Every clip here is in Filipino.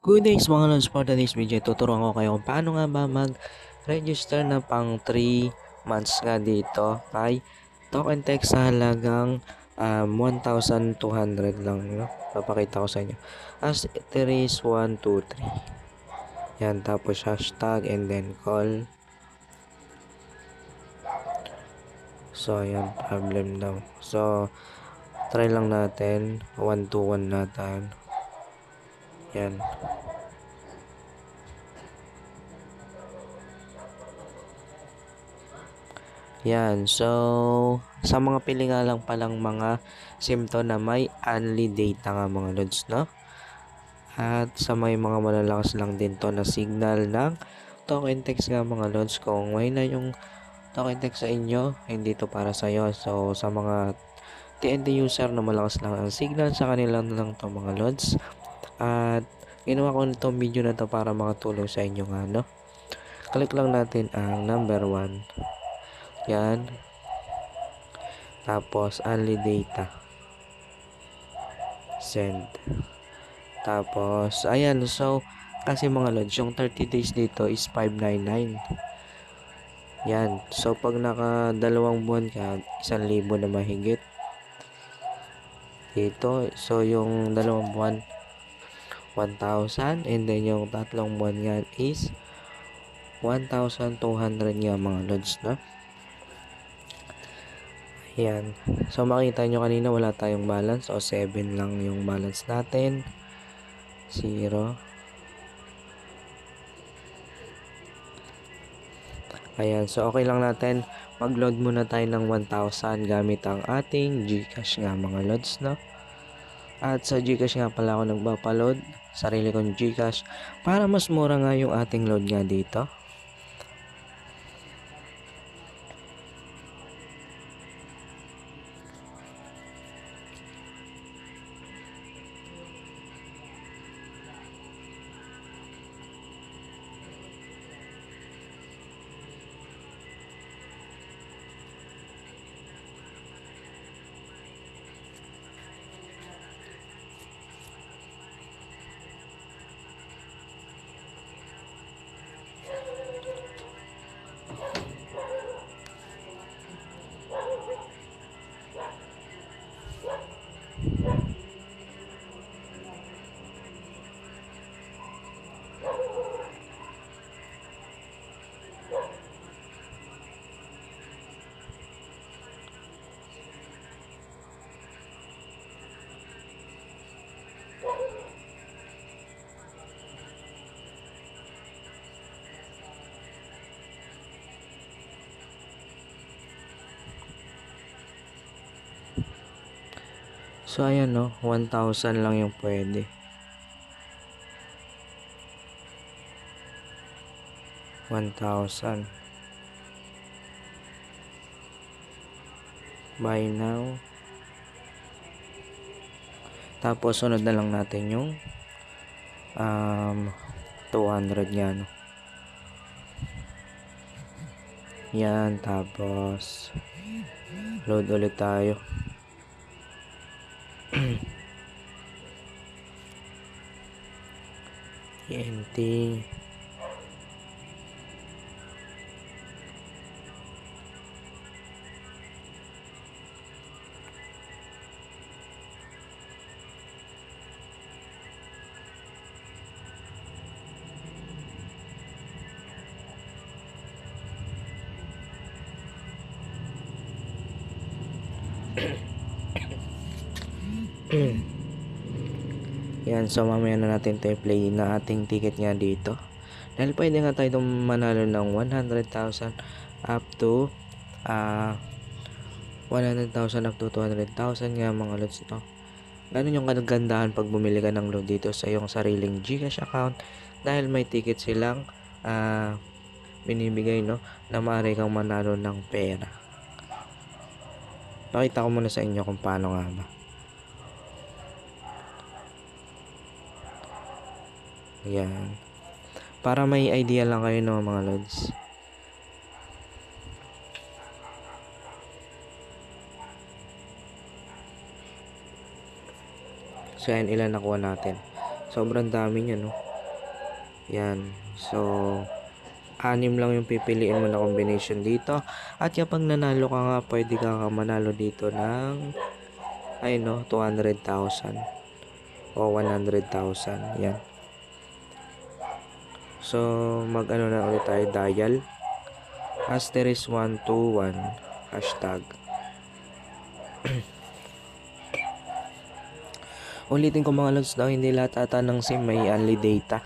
Good days mga lods, for today's video tuturuan ko kayo kung paano nga ba mag-register na pang 3 months nga dito kay Talk and Text sa halagang 1,200 lang, no? Papakita ko sa inyo. As it is 1, 2, 3. Yan, tapos hashtag and then call. So, yan, problem daw. So, try lang natin. 1 to 1 natin. Yan. Yan, so sa mga pili nga lang palang mga simto na may only data nga mga lods, no? At sa may mga malalakas lang din to na signal ng talk and text nga mga lods. Kung may na yung talk and text sa inyo, hindi to para sa iyo. So sa mga TNT user na malakas lang ang signal, sa kanila lang to mga lods. At ginawa ko nitong video na to para makatulong sa inyo nga, no? Click lang natin ang number 1. Yan. Tapos, only data. Send. Tapos, ayan. So, kasi mga lods, yung 30 days dito is 599. Yan. So, pag naka 2 buwan ka, 1,000 na mahigit. Dito. So, yung 2 buwan, 1,000. And then, yung 3 buwan yan is 1,200 nga mga lods, no? Ayan. So, makita nyo kanina wala tayong balance. O, 7 lang yung balance natin. 0. Ayan. So, okay lang natin. Mag-load muna tayo ng 1,000 gamit ang ating GCash nga mga lods, no? At sa GCash nga pala ako nagpapaload. Sarili kong GCash. Para mas mura nga yung ating load nga dito. So, ayan, no? 1,000 lang yung pwede. 1,000. Buy now. Tapos, sunod na lang natin yung 200 nga, no? Yan, tapos load ulit tayo. TNT. Yan, so mamaya na natin to play na ating ticket nga dito. Dahil pwede nga tayo manalo ng 100,000 up to 100,000 up to 200,000 nga mga lods, no? Ganun yung kagandahan pag bumili ka ng load dito sa iyong sariling GCash account, dahil may ticket silang binibigay, no, na maaari kang manalo ng pera. Pakita ko muna sa inyo kung paano nga ba. Yan. Para may idea lang kayo, no, mga lods. So, yan, ilan nakuha natin. Sobrang dami niya, no? Yan. So, anim lang yung pipiliin mo na combination dito. At kapag nanalo ka nga, pwede ka manalo dito ng, ay no, 200,000 o 100,000. Yan. So, mag-ano na ulit tayo, dial. Asterisk 121 hashtag. Ulitin ko mga lods daw, hindi lahat ata ng SIM may only data.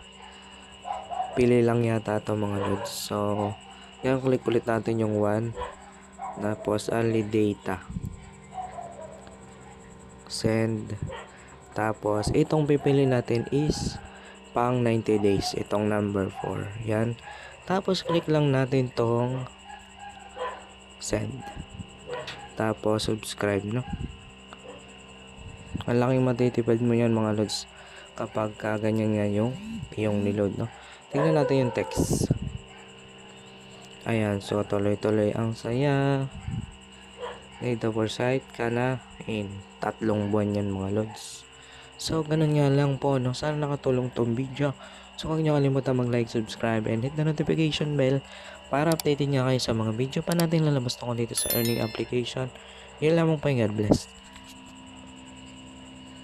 Pili lang yata ito mga lods. So, yan, click ulit natin yung 1. Tapos, only data. Send. Tapos, itong pipili natin is pang 90 days. Itong number 4. Yan. Tapos, click lang natin tong send. Tapos, subscribe, no? Ang laking matitipid mo yan mga lods kapag ganyan nga yung niload, no? Tingnan natin yung text. Ayan, so tuloy-tuloy ang saya. Data for site ka na in 3 buwan yan mga lods. So, ganun nga lang po, no? Sana nakatulong tong video. So, huwag niyo kalimutan mag-like, subscribe, and hit the notification bell para updated niya kayo sa mga video pa natin lalabas tungkol dito sa earning application. Yun lamang po, God bless.